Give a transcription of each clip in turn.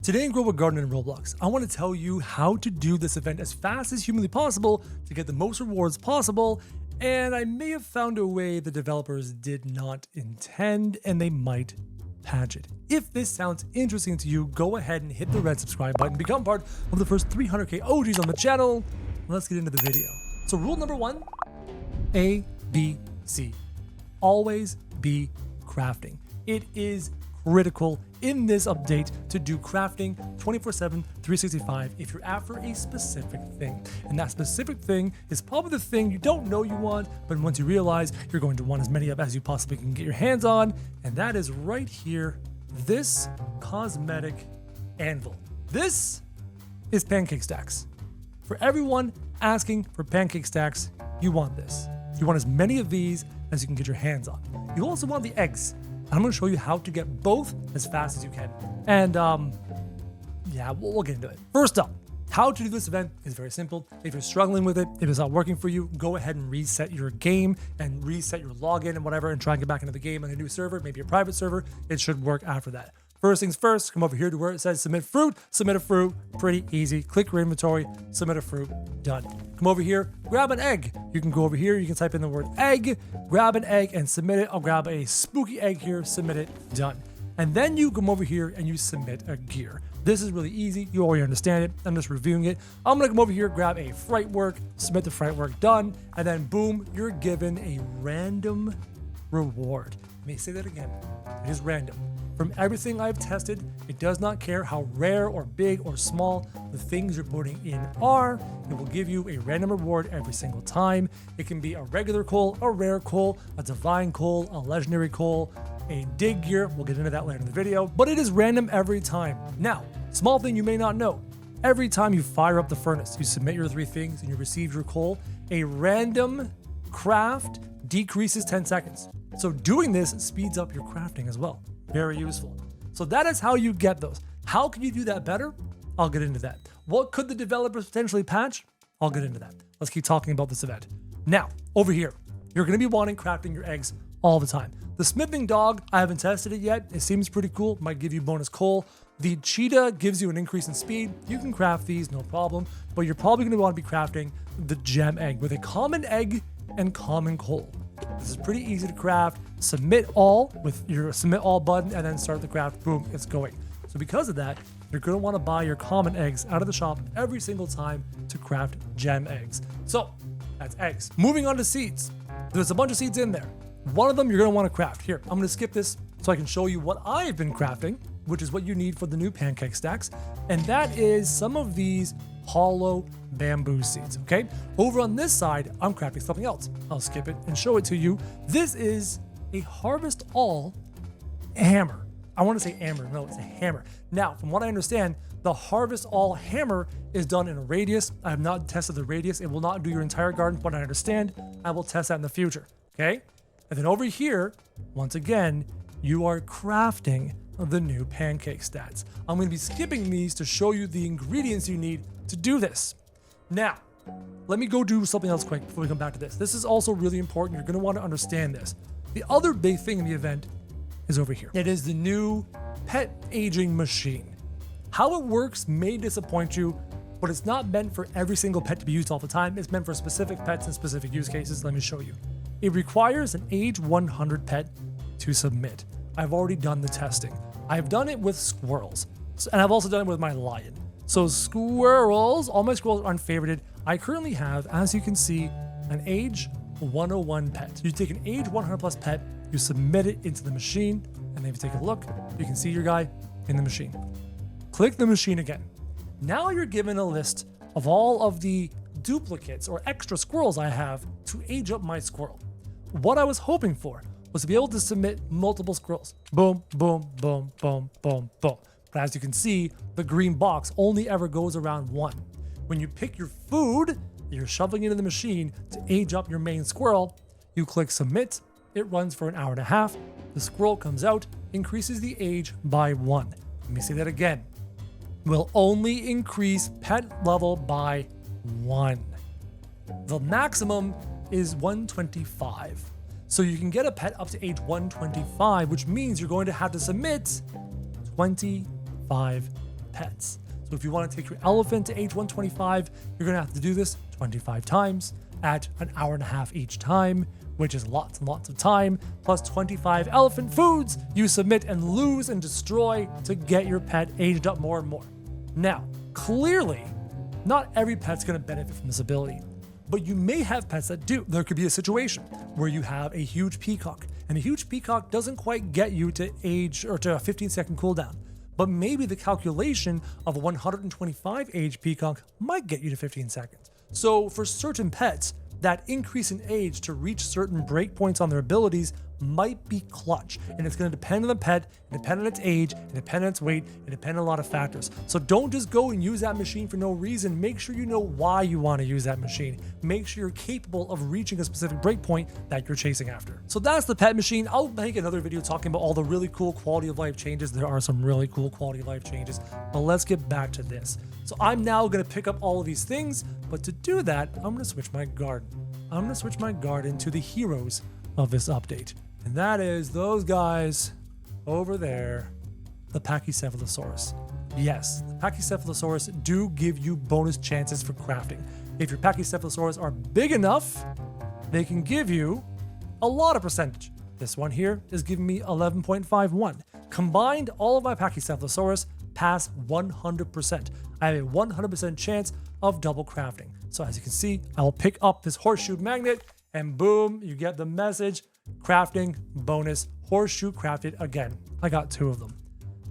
Today in Grow a Garden in Roblox, I want to tell you how to do this event as fast as humanly possible to get the most rewards possible, and I may have found a way the developers did not intend and they might patch it. If this sounds interesting to you, go ahead and hit the red subscribe button, become part of the first 300k OGs on the channel. Let's get into the video. So rule number one, A, B, C. Always be crafting. It is critical in this update to do crafting 24/7, 365 if you're after a specific thing. And that specific thing is probably the thing you don't know you want, but once you realize you're going to want as many of as you possibly can get your hands on, and that is right here, this cosmetic anvil. This is pancake stacks. For everyone asking for pancake stacks, you want this. You want as many of these as you can get your hands on. You also want the eggs. I'm going to show you how to get both as fast as you can. And yeah, we'll get into it. First up, how to do this event is very simple. If you're struggling with it, if it's not working for you, go ahead and reset your game and reset your login and whatever and try and get back into the game on a new server, maybe a private server. It should work after that. First things first, come over here to where it says submit fruit, submit a fruit, pretty easy. Click your inventory, submit a fruit, done. Come over here, grab an egg. You can go over here, you can type in the word egg, grab an egg and submit it. I'll grab a spooky egg here, submit it, done. And then you come over here and you submit a gear. This is really easy, you already understand it, I'm just reviewing it. I'm gonna come over here, grab a fright work, submit the fright work, done, and then boom, you're given a random reward. Let me say that again, it is random. From everything I've tested, it does not care how rare or big or small the things you're putting in are. It will give you a random reward every single time. It can be a regular coal, a rare coal, a divine coal, a legendary coal, a dig gear. We'll get into that later in the video, but it is random every time. Now, small thing you may not know. Every time you fire up the furnace, you submit your 3 things and you receive your coal, a random craft decreases 10 seconds. So doing this speeds up your crafting as well. Very useful. So that is how you get those. How can you do that better? I'll get into that. What could the developers potentially patch? I'll get into that. Let's keep talking about this event. Now, over here, you're going to be wanting crafting your eggs all the time. The smithing dog, I haven't tested it yet. It seems pretty cool. Might give you bonus coal. The cheetah gives you an increase in speed. You can craft these, no problem. But you're probably going to want to be crafting the gem egg with a common egg and common coal. This is pretty easy to craft. Submit all with your submit all button and then start the craft. Boom, it's going. So because of that, you're going to want to buy your common eggs out of the shop every single time to craft gem eggs. So that's eggs. Moving on to seeds. There's a bunch of seeds in there. One of them you're going to want to craft. Here, I'm going to skip this so I can show you what I've been crafting, which is what you need for the new pancake stacks. And that is some of these hollow bamboo seeds, okay? Over on this side, I'm crafting something else. I'll skip it and show it to you. This is a harvest all hammer. I want to say hammer, no, it's a hammer. Now, from what I understand, the harvest all hammer is done in a radius. I have not tested the radius. It will not do your entire garden, but I understand. I will test that in the future, okay? And then over here, once again, you are crafting the new pancake stats. I'm going to be skipping these to show you the ingredients you need to do this. Now, let me go do something else quick before we come back to this. This is also really important. You're going to want to understand this. The other big thing in the event is over here. It is the new pet aging machine. How it works may disappoint you, but it's not meant for every single pet to be used all the time. It's meant for specific pets and specific use cases. Let me show you. It requires an age 100 pet to submit. I've already done the testing. I've done it with squirrels, and I've also done it with my lion. So squirrels, all my squirrels are unfavorited. I currently have, as you can see, an age 101 pet. You take an age 100 plus pet, you submit it into the machine, and then if you take a look, you can see your guy in the machine. Click the machine again. Now you're given a list of all of the duplicates or extra squirrels I have to age up my squirrel. What I was hoping for was to be able to submit multiple squirrels. Boom, boom, boom, boom, boom, boom. But as you can see, the green box only ever goes around 1. When you pick your food, you're shoveling into the machine to age up your main squirrel, you click submit, it runs for an hour and a half, the squirrel comes out, increases the age by 1. Let me say that again. Will only increase pet level by 1. The maximum is 125. So you can get a pet up to age 125, which means you're going to have to submit 25 pets. So if you want to take your elephant to age 125, you're going to have to do this 25 times at an hour and a half each time, which is lots and lots of time, plus 25 elephant foods you submit and lose and destroy to get your pet aged up more and more. Now, clearly, not every pet's going to benefit from this ability, but you may have pets that do. There could be a situation where you have a huge peacock, and a huge peacock doesn't quite get you to age or to a 15-second cooldown. But maybe the calculation of a 125 age peacock might get you to 15 seconds. So for certain pets, that increase in age to reach certain breakpoints on their abilities might be clutch. And it's going to depend on the pet, depend on its age, and depend on its weight, and depend on a lot of factors. So don't just go and use that machine for no reason. Make sure you know why you want to use that machine. Make sure you're capable of reaching a specific breakpoint that you're chasing after. So that's the pet machine. I'll make another video talking about all the really cool quality of life changes. There are some really cool quality of life changes, but let's get back to this. So I'm now going to pick up all of these things, but to do that, I'm going to switch my garden. I'm going to switch my garden to the heroes of this update. And that is those guys over there, the Pachycephalosaurus. Yes, the Pachycephalosaurus do give you bonus chances for crafting. If your Pachycephalosaurus are big enough, they can give you a lot of percentage. This one here is giving me 11.51. Combined, all of my Pachycephalosaurus pass 100%. I have a 100% chance of double crafting. So as you can see, I will pick up this horseshoe magnet and boom, you get the message. Crafting bonus, horseshoe crafted again. I got 2 of them.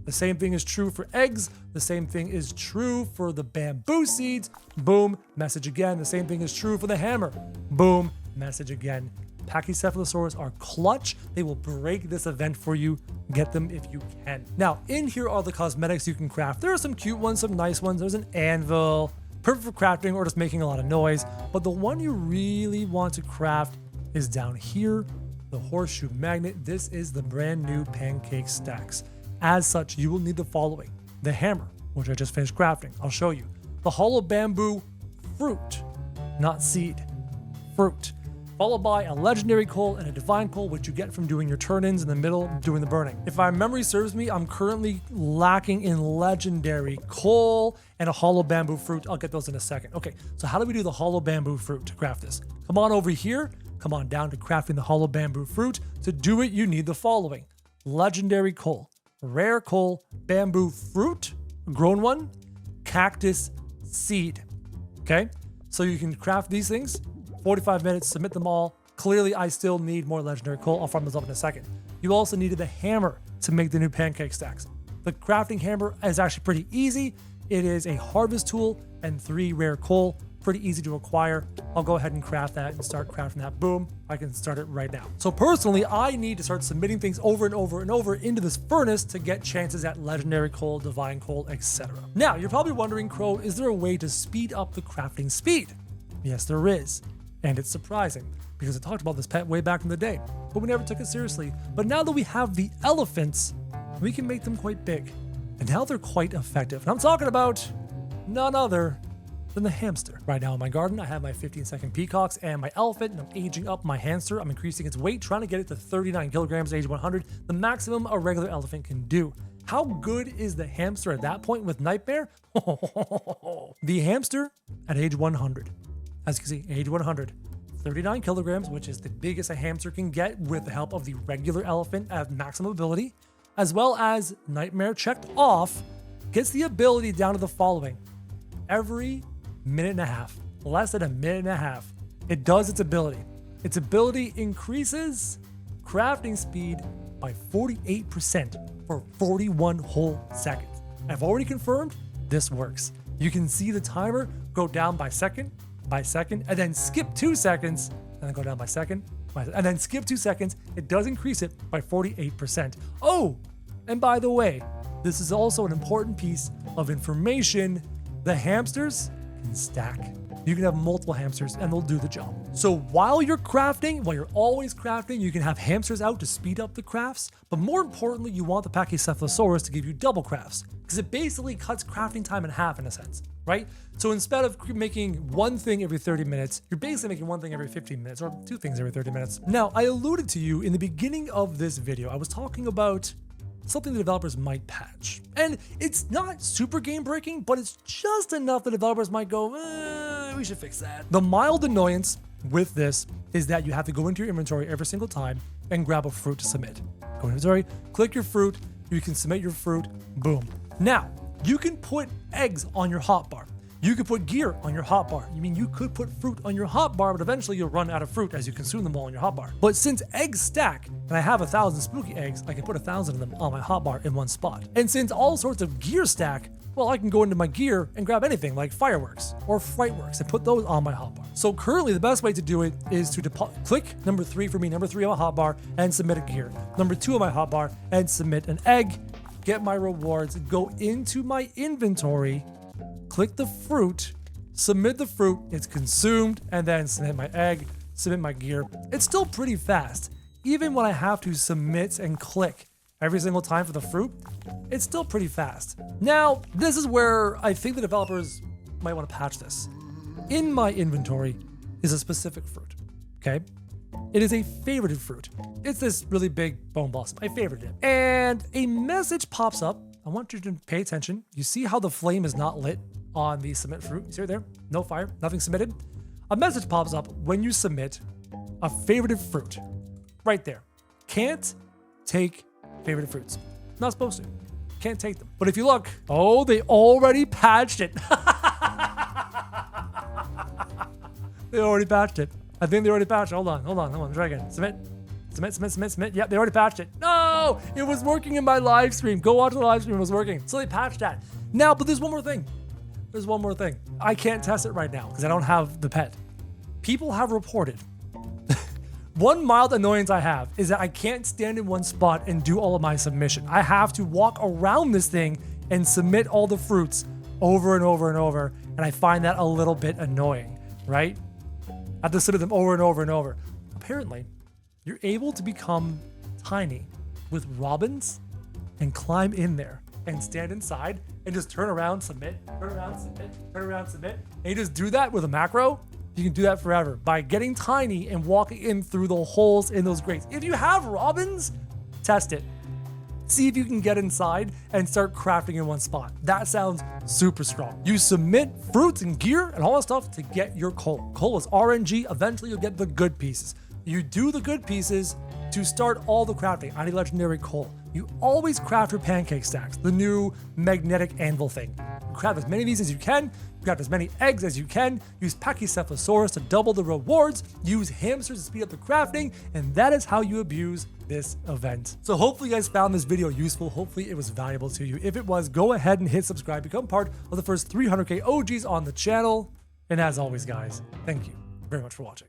The same thing is true for eggs. The same thing is true for the bamboo seeds. Boom, message again. The same thing is true for the hammer. Boom, message again. Pachycephalosaurus are clutch. They will break this event for you. Get them if you can. Now, in here are the cosmetics you can craft. There are some cute ones, some nice ones. There's an anvil, perfect for crafting or just making a lot of noise. But the one you really want to craft is down here. The horseshoe magnet. This is the brand new pancake stacks. As such, you will need the following: the hammer, which I just finished crafting. I'll show you. The hollow bamboo fruit, not seed, fruit, followed by a legendary coal and a divine coal, which you get from doing your turn-ins in the middle, doing the burning. If my memory serves me, I'm currently lacking in legendary coal and a hollow bamboo fruit. I'll get those in a second. Okay, so how do we do the hollow bamboo fruit to craft this? Come on over here. Come on down to crafting the hollow bamboo fruit. To do it, you need the following: legendary coal, rare coal, bamboo fruit, grown one, cactus seed. Okay, so you can craft these things, 45 minutes, submit them all. Clearly, I still need more legendary coal. I'll farm those up in a second. You also needed the hammer to make the new pancake stacks. The crafting hammer is actually pretty easy. It is a harvest tool and 3 rare coal. Pretty easy to acquire. I'll go ahead and craft that and start crafting that. Boom, I can start it right now. So personally, I need to start submitting things over and over and over into this furnace to get chances at legendary coal, divine coal, etc. Now, you're probably wondering, Kro, is there a way to speed up the crafting speed? Yes, there is. And it's surprising because I talked about this pet way back in the day, but we never took it seriously. But now that we have the elephants, we can make them quite big. And now they're quite effective. And I'm talking about none other than the hamster. Right now in my garden, I have my 15-second peacocks and my elephant, and I'm aging up my hamster. I'm increasing its weight, trying to get it to 39 kilograms age 100, the maximum a regular elephant can do. How good is the hamster at that point with Nightmare? The hamster at age 100. As you can see, age 100. 39 kilograms, which is the biggest a hamster can get with the help of the regular elephant at maximum ability, as well as Nightmare checked off, gets the ability down to the following. Every minute and a half, less than a minute and a half, it does its ability. Its ability increases crafting speed by 48% for 41 whole seconds. I've already confirmed this works. You can see the timer go down by second, and then skip 2 seconds, and then go down by second, and then skip 2 seconds. It does increase it by 48%. Oh, and by the way, this is also an important piece of information. The hamsters can stack. You can have multiple hamsters and they'll do the job. So while you're always crafting, you can have hamsters out to speed up the crafts. But more importantly, you want the Pachycephalosaurus to give you double crafts because it basically cuts crafting time in half in a sense, right? So instead of making one thing every 30 minutes, you're basically making one thing every 15 minutes or 2 things every 30 minutes. Now, I alluded to you in the beginning of this video. I was talking about something the developers might patch. And it's not super game breaking, but it's just enough the developers might go, we should fix that. The mild annoyance with this is that you have to go into your inventory every single time and grab a fruit to submit. Go into inventory, click your fruit, you can submit your fruit, boom. Now, you can put eggs on your hotbar. You could put gear on your hotbar. You mean you could put fruit on your hotbar, but eventually you'll run out of fruit as you consume them all in your hotbar. But since eggs stack, and I have 1,000 spooky eggs, I can put 1,000 of them on my hotbar in one spot. And since all sorts of gear stack, well, I can go into my gear and grab anything like fireworks or frightworks and put those on my hotbar. So currently the best way to do it is to click number 3 for me, number 3 on my hotbar, and submit a gear. Number 2 on my hotbar and submit an egg, get my rewards, go into my inventory, click the fruit, submit the fruit, it's consumed, and then submit my egg, submit my gear. It's still pretty fast. Even when I have to submit and click every single time for the fruit, it's still pretty fast. Now, this is where I think the developers might want to patch this. In my inventory is a specific fruit, okay? It is a favorited fruit. It's this really big bone blossom. I favorited it. And a message pops up. I want you to pay attention. You see how the flame is not lit on the submit fruit? You see it there? No fire, nothing submitted. A message pops up when you submit a favorited fruit. Right there. Can't take favorited fruits. Not supposed to. Can't take them. But if you look, oh, they already patched it. They already patched it. I think they already patched it. Hold on. Try again. Submit. Yep, they already patched it. No, it was working in my live stream. Go watch the live stream. It was working. So they patched that. Now, but there's one more thing. I can't test it right now because I don't have the pet. People have reported. One mild annoyance I have is that I can't stand in one spot and do all of my submission. I have to walk around this thing and submit all the fruits over and over and over. And I find that a little bit annoying, right? I have to submit them over and over and over. Apparently, you're able to become tiny with robins and climb in there and stand inside and just turn around, submit, and you just do that with a macro. You can do that forever by getting tiny and walking in through the holes in those grates. If you have robins, test it. See if you can get inside and start crafting in one spot. That sounds super strong. You submit fruits and gear and all that stuff to get your coal. Coal is RNG. Eventually you'll get the good pieces. You do the good pieces to start all the crafting. I need legendary coal. You always craft your pancake stacks, the new magnetic anvil thing. You craft as many of these as you can. Grab as many eggs as you can, use Pachycephalosaurus to double the rewards, use hamsters to speed up the crafting, and that is how you abuse this event. So hopefully you guys found this video useful. Hopefully it was valuable to you. If it was, go ahead and hit subscribe, become part of the first 300k OGs on the channel. And as always, guys, thank you very much for watching.